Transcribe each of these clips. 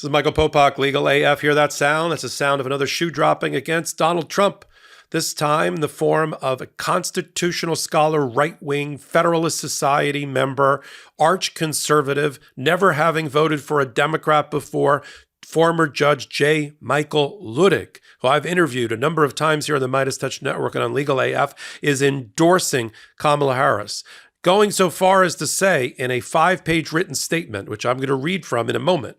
This is Michael Popok, Legal AF. Hear that sound? That's the sound of another shoe dropping against Donald Trump. This time in the form of a constitutional scholar, right-wing Federalist Society member, arch-conservative, never having voted for a Democrat before, former Judge J Michael Ludik, who I've interviewed a number of times here on the MeidasTouch Network and on Legal AF, is endorsing Kamala Harris, going so far as to say in a 5-page written statement, which I'm going to read from in a moment,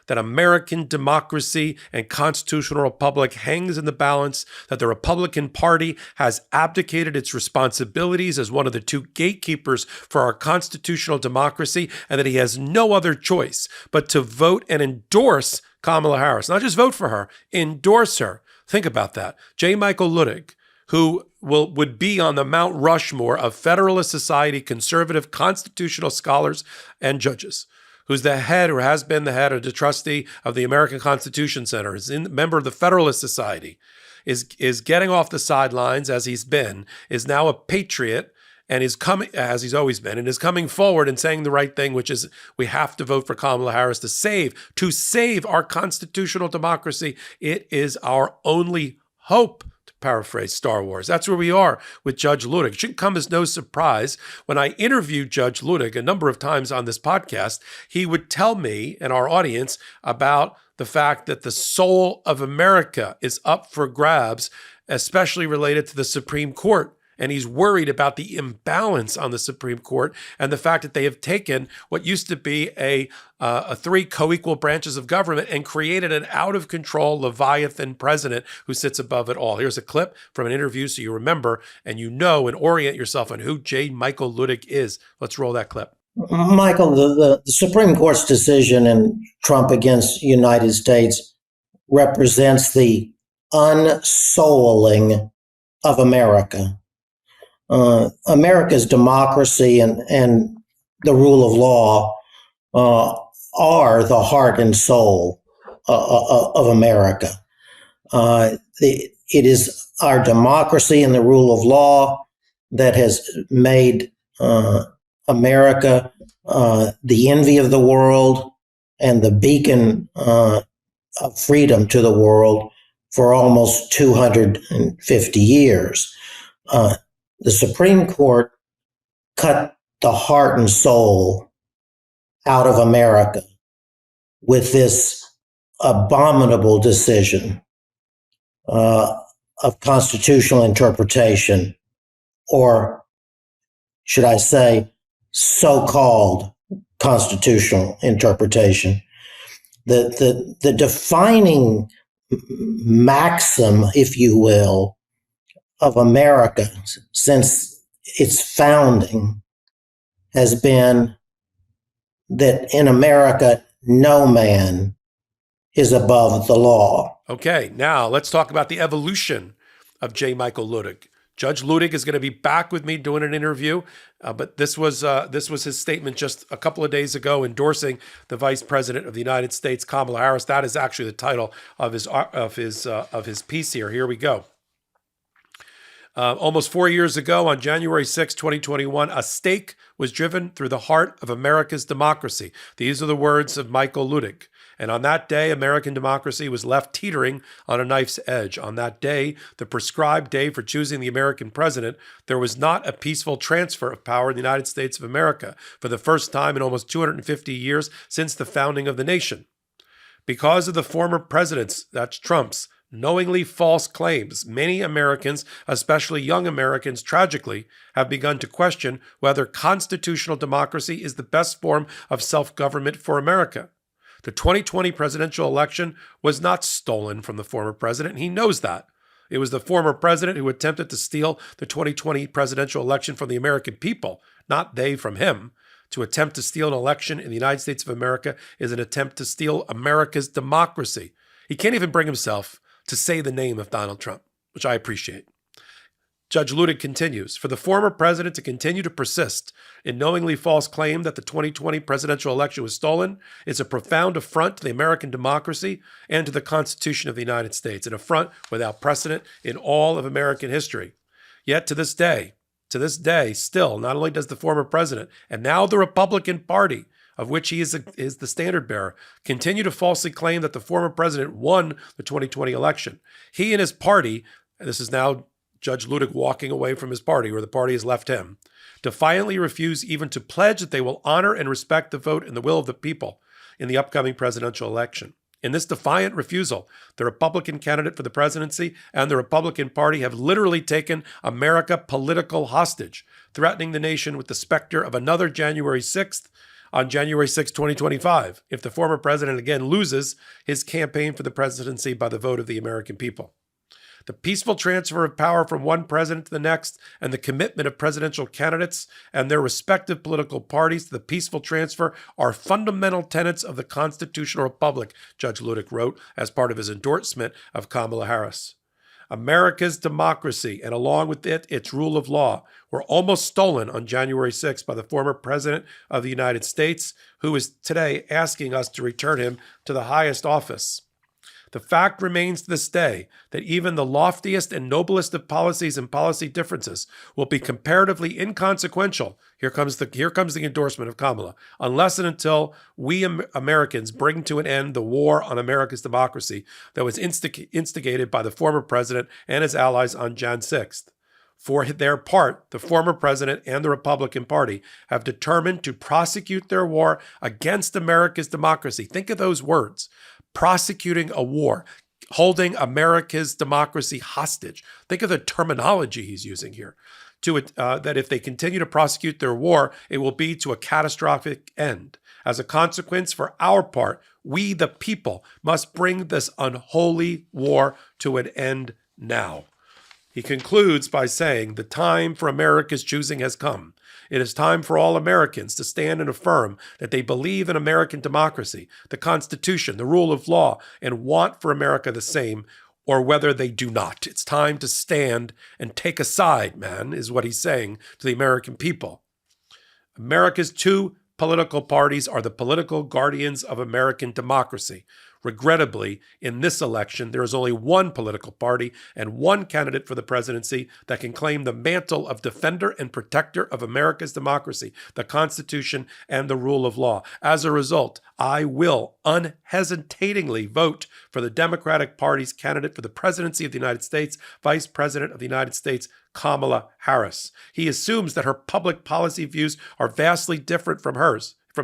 that American democracy and constitutional republic hangs in the balance, that the Republican Party has abdicated its responsibilities as one of the two gatekeepers for our constitutional democracy, and that he has no other choice but to vote and endorse Kamala Harris. Not just vote for her, endorse her. Think about that. J Michael Ludik, who would be on the Mount Rushmore of Federalist Society conservative constitutional scholars and judges, who's the head or has been the head or the trustee of the American Constitution Center, is a member of the Federalist Society, is getting off the sidelines as he's been, is now a patriot, and is coming, as he's always been, and is coming forward and saying the right thing, which is we have to vote for Kamala Harris to save our constitutional democracy. It is our only hope, to paraphrase Star Wars. That's where we are with Judge Luttig. It shouldn't come as no surprise. When I interviewed Judge Luttig a number of times on this podcast, he would tell me and our audience about the fact that the soul of America is up for grabs, especially related to the Supreme Court. And he's worried about the imbalance on the Supreme Court and the fact that they have taken what used to be a 3 co-equal branches of government and created an out-of-control Leviathan president who sits above it all. Here's a clip from an interview so you remember and you know and orient yourself on who J Michael Ludik is. Let's roll that clip. Michael, the Supreme Court's decision in Trump against United States represents the unsouling of America. America's democracy and the rule of law are the heart and soul of America. It is our democracy and the rule of law that has made America the envy of the world and the beacon of freedom to the world for almost 250 years. The Supreme Court cut the heart and soul out of America with this abominable decision of constitutional interpretation, or should I say, so-called constitutional interpretation. The defining maxim, if you will, of America since its founding has been that in America, no man is above the law. Okay, now let's talk about the evolution of J Michael Ludik. Judge Luttig is going to be back with me doing an interview, but this was his statement just a couple of days ago endorsing the Vice President of the United States, Kamala Harris. That is actually the title of his piece here. Here we go. Almost 4 years ago, on January 6, 2021, a stake was driven through the heart of America's democracy. These are the words of Michael Ludik. And on that day, American democracy was left teetering on a knife's edge. On that day, the prescribed day for choosing the American president, there was not a peaceful transfer of power in the United States of America for the first time in almost 250 years since the founding of the nation. Because of the former president's, that's Trump's, knowingly false claims, many Americans, especially young Americans, tragically, have begun to question whether constitutional democracy is the best form of self-government for America. The 2020 presidential election was not stolen from the former president. He knows that. It was the former president who attempted to steal the 2020 presidential election from the American people, not they from him. To attempt to steal an election in the United States of America is an attempt to steal America's democracy. He can't even bring himself to say the name of Donald Trump, which I appreciate. Judge Luttig continues, for the former president to continue to persist in knowingly false claim that the 2020 presidential election was stolen is a profound affront to the American democracy and to the Constitution of the United States, an affront without precedent in all of American history. Yet to this day, still, not only does the former president and now the Republican Party of which he is the standard bearer, continue to falsely claim that the former president won the 2020 election. He and his party, and this is now Judge Luttig walking away from his party, where the party has left him, defiantly refuse even to pledge that they will honor and respect the vote and the will of the people in the upcoming presidential election. In this defiant refusal, the Republican candidate for the presidency and the Republican Party have literally taken America political hostage, threatening the nation with the specter of another January 6th on January 6, 2025, if the former president again loses his campaign for the presidency by the vote of the American people. The peaceful transfer of power from one president to the next and the commitment of presidential candidates and their respective political parties to the peaceful transfer are fundamental tenets of the constitutional republic, Judge Luttig wrote as part of his endorsement of Kamala Harris. America's democracy and along with it, its rule of law were almost stolen on January 6th by the former president of the United States, who is today asking us to return him to the highest office. The fact remains to this day that even the loftiest and noblest of policies and policy differences will be comparatively inconsequential. Here comes the endorsement of Kamala, unless and until we Americans bring to an end the war on America's democracy that was instigated by the former president and his allies on Jan 6th. For their part, the former president and the Republican Party have determined to prosecute their war against America's democracy. Think of those words. Prosecuting a war, holding America's democracy hostage. Think of the terminology he's using here. That if they continue to prosecute their war, it will be to a catastrophic end. As a consequence, for our part, we the people must bring this unholy war to an end now. He concludes by saying, the time for America's choosing has come. It is time for all Americans to stand and affirm that they believe in American democracy, the Constitution, the rule of law, and want for America the same, or whether they do not. It's time to stand and take a side, man, is what he's saying to the American people. America's two political parties are the political guardians of American democracy. Regrettably, in this election, there is only one political party and one candidate for the presidency that can claim the mantle of defender and protector of America's democracy, the Constitution, and the rule of law. As a result, I will unhesitatingly vote for the Democratic Party's candidate for the presidency of the United States, Vice President of the United States, Kamala Harris. He assumes that her public policy views are vastly different from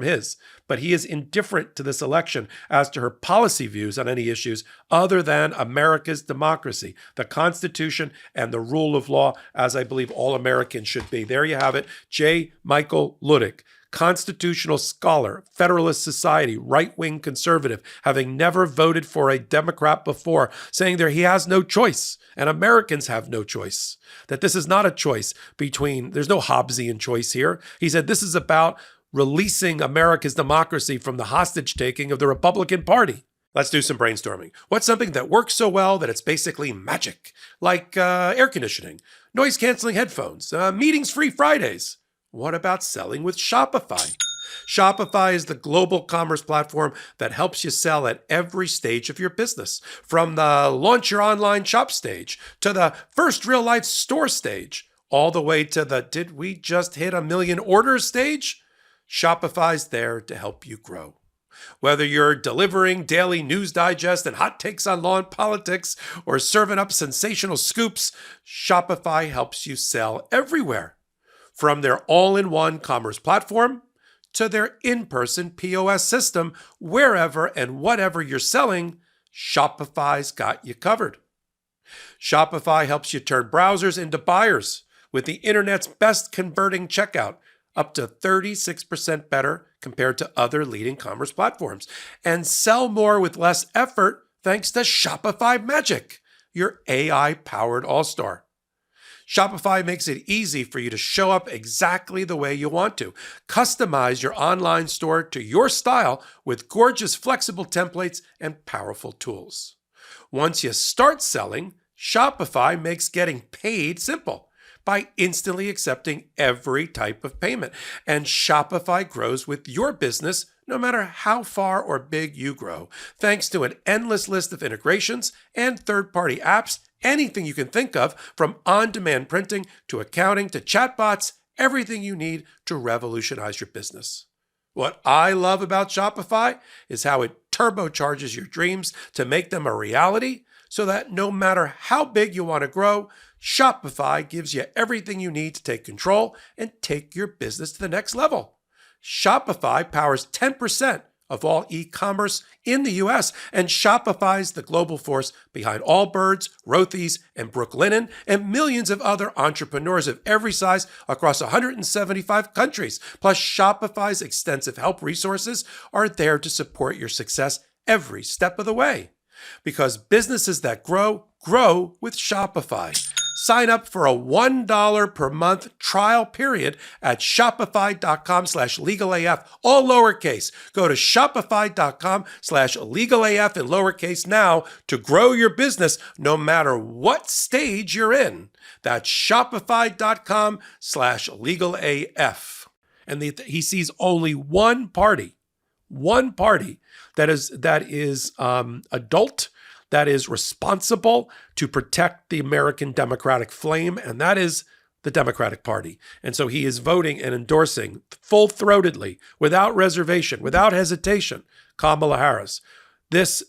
his, but he is indifferent to this election as to her policy views on any issues other than America's democracy, the Constitution, and the rule of law, as I believe all Americans should be. There you have it. J Michael Ludik, constitutional scholar, Federalist Society, right-wing conservative, having never voted for a Democrat before, saying there he has no choice and Americans have no choice, that this is not a choice there's no Hobbesian choice here. He said this is about releasing America's democracy from the hostage-taking of the Republican Party. Let's do some brainstorming. What's something that works so well that it's basically magic? Like air conditioning, noise-canceling headphones, meetings-free Fridays. What about selling with Shopify? Shopify is the global commerce platform that helps you sell at every stage of your business, from the launch your online shop stage to the first real-life store stage, all the way to the did we just hit 1 million orders stage? Shopify's there to help you grow. Whether you're delivering daily news digest and hot takes on law and politics or serving up sensational scoops, Shopify helps you sell everywhere. From their all-in-one commerce platform to their in-person POS system, wherever and whatever you're selling, Shopify's got you covered. Shopify helps you turn browsers into buyers with the internet's best converting checkout, up to 36% better compared to other leading commerce platforms, and sell more with less effort thanks to Shopify Magic, your AI-powered all-star. Shopify makes it easy for you to show up exactly the way you want to. Customize your online store to your style with gorgeous flexible templates and powerful tools. Once you start selling, Shopify makes getting paid simple by instantly accepting every type of payment. And Shopify grows with your business no matter how far or big you grow, thanks to an endless list of integrations and third-party apps, anything you can think of, from on-demand printing to accounting to chatbots, everything you need to revolutionize your business. What I love about Shopify is how it turbocharges your dreams to make them a reality so that no matter how big you want to grow, Shopify gives you everything you need to take control and take your business to the next level. Shopify powers 10% of all e-commerce in the US, and Shopify's the global force behind Allbirds, Rothy's, and Brooklinen, and millions of other entrepreneurs of every size across 175 countries. Plus, Shopify's extensive help resources are there to support your success every step of the way. Because businesses that grow, grow with Shopify. Sign up for a $1 per month trial period at shopify.com/legalaf, all lowercase. Go to shopify.com/legalaf in lowercase now to grow your business no matter what stage you're in. That's shopify.com/legalaf. And he sees only one party that is adult, that is responsible to protect the American democratic flame, and that is the Democratic Party. And so he is voting and endorsing full-throatedly, without reservation, without hesitation, Kamala Harris. This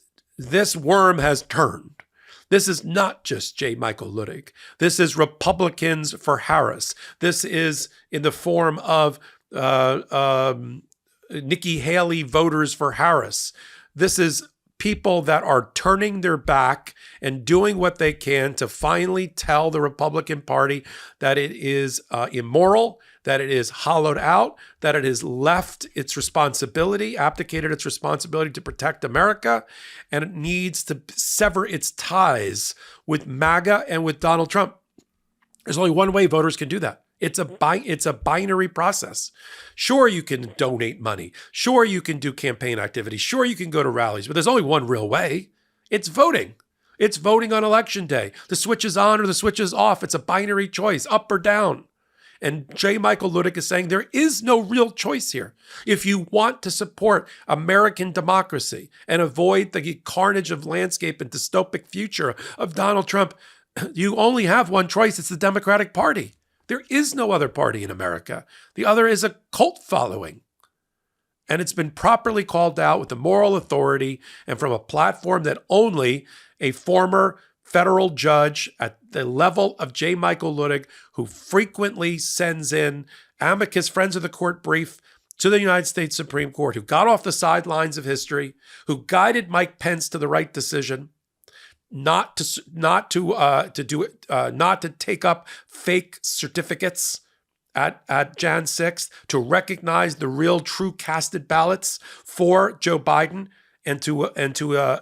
worm has turned. This is not just J Michael Ludik. This is Republicans for Harris. This is in the form of Nikki Haley voters for Harris. This is people that are turning their back and doing what they can to finally tell the Republican Party that it is immoral, that it is hollowed out, that it has left its responsibility, abdicated its responsibility to protect America, and it needs to sever its ties with MAGA and with Donald Trump. There's only one way voters can do that. It's a binary process. Sure, you can donate money. Sure, you can do campaign activity. Sure, you can go to rallies, but there's only one real way. It's voting. It's voting on election day. The switch is on or the switch is off. It's a binary choice, up or down. And J Michael Ludik is saying there is no real choice here. If you want to support American democracy and avoid the carnage of landscape and dystopic future of Donald Trump, you only have one choice. It's the Democratic Party. There is no other party in America. The other is a cult following. And it's been properly called out with the moral authority and from a platform that only a former federal judge at the level of J Michael Ludik, who frequently sends in amicus friends of the court brief to the United States Supreme Court, who got off the sidelines of history, who guided Mike Pence to the right decision, not to take up fake certificates at Jan 6th, to recognize the real true casted ballots for Joe Biden, and to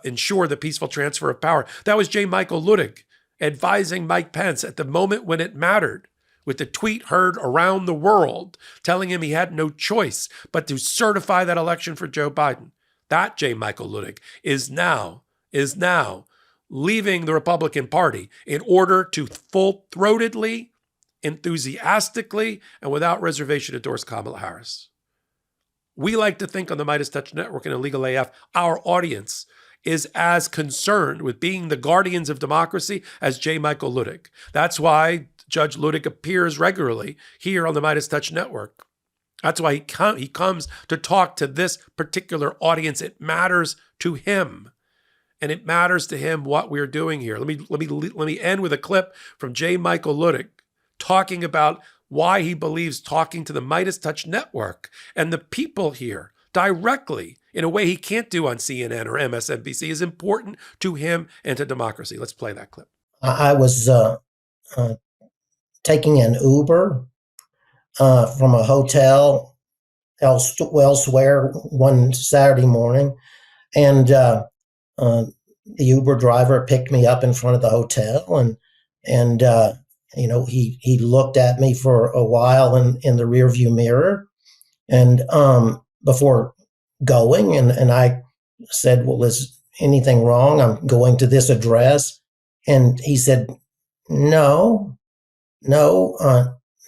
ensure the peaceful transfer of power. That was J Michael Ludik advising Mike Pence at the moment when it mattered, with the tweet heard around the world telling him he had no choice but to certify that election for Joe Biden. That J Michael Ludik is now leaving the Republican Party in order to full-throatedly, enthusiastically, and without reservation endorse Kamala Harris. We like to think on the MeidasTouch Network and Illegal AF, our audience is as concerned with being the guardians of democracy as J Michael Ludik. That's why Judge Luttig appears regularly here on the MeidasTouch Network. That's why he comes to talk to this particular audience. It matters to him. And it matters to him what we're doing here. Let me end with a clip from J Michael Ludik talking about why he believes talking to the MeidasTouch Network and the people here directly in a way he can't do on CNN or MSNBC is important to him and to democracy. Let's play that clip. I was taking an Uber from a hotel elsewhere one Saturday morning, and the Uber driver picked me up in front of the hotel, and he looked at me for a while in the rearview mirror, and before going, and I said, "Well, is anything wrong? I'm going to this address," and he said, "No,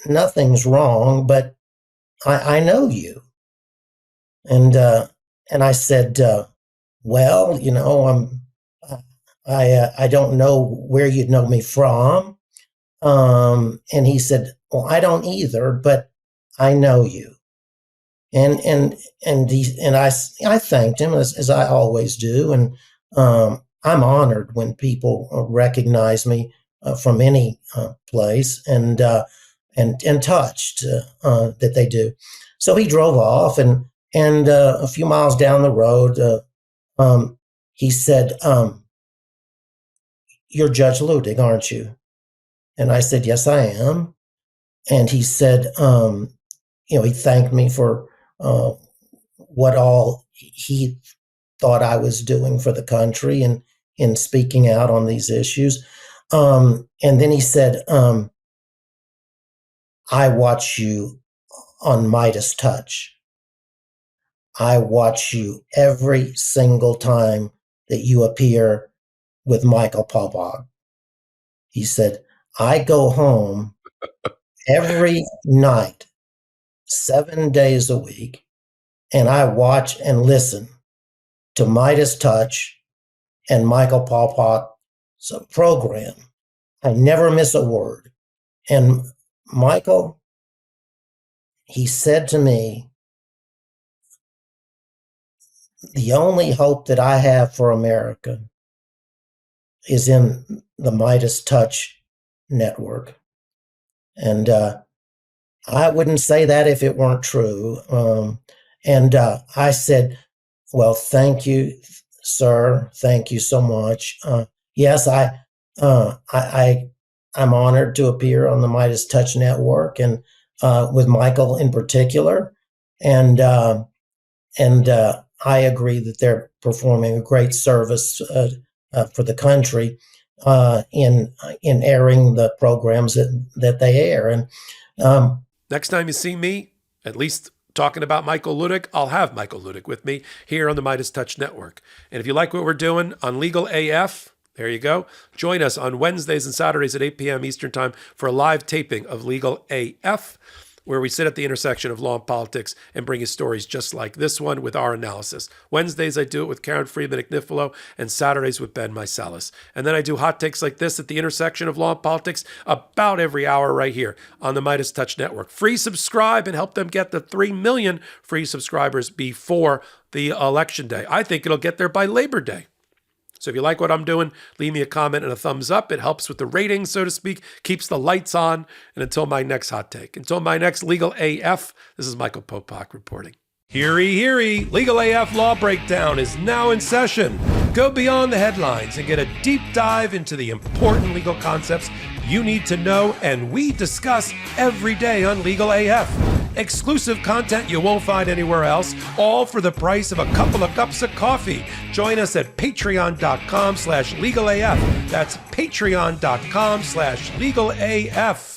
nothing's wrong, but I know you," and I said, "Well, I don't know where you'd know me from." And he said, "Well, I don't either, but I know you." I thanked him as I always do, and I'm honored when people recognize me from any place, and touched that they do. So he drove off, and a few miles down the road, he said, "You're Judge Luttig, aren't you?" And I said, "Yes, I am." And he said, he thanked me for what all he thought I was doing for the country and in speaking out on these issues. And then he said, "I watch you on MeidasTouch. I watch you every single time that you appear with Michael Popok." He said, "I go home every night, 7 days a week, and I watch and listen to MeidasTouch and Michael Popok's program. I never miss a word." And Michael, he said to me, "The only hope that I have for America is in the MeidasTouch network." And I wouldn't say that if it weren't true. I said, "Well, thank you, sir. Thank you so much. Yes, I'm honored to appear on the MeidasTouch network, and with Michael in particular. And I agree that they're performing a great service for the country in airing the programs that they air." And next time you see me, at least talking about Michael Ludik, I'll have Michael Ludik with me here on the MeidasTouch Network. And if you like what we're doing on Legal AF, there you go. Join us on Wednesdays and Saturdays at 8 p.m. Eastern Time for a live taping of Legal AF, where we sit at the intersection of law and politics and bring you stories just like this one with our analysis. Wednesdays, I do it with Karen Friedman-Agnifilo, and Saturdays with Ben Meiselas. And then I do hot takes like this at the intersection of law and politics about every hour right here on the MeidasTouch Network. Free subscribe and help them get the 3 million free subscribers before the election day. I think it'll get there by Labor Day. So if you like what I'm doing, leave me a comment and a thumbs up. It helps with the ratings, so to speak, keeps the lights on. And until my next hot take, until my next Legal AF, this is Michael Popok reporting. Heary, heary, Legal AF Law Breakdown is now in session. Go beyond the headlines and get a deep dive into the important legal concepts you need to know and we discuss every day on Legal AF. Exclusive content you won't find anywhere else, all for the price of a couple of cups of coffee. Join us at patreon.com/legalaf. That's patreon.com/legalaf.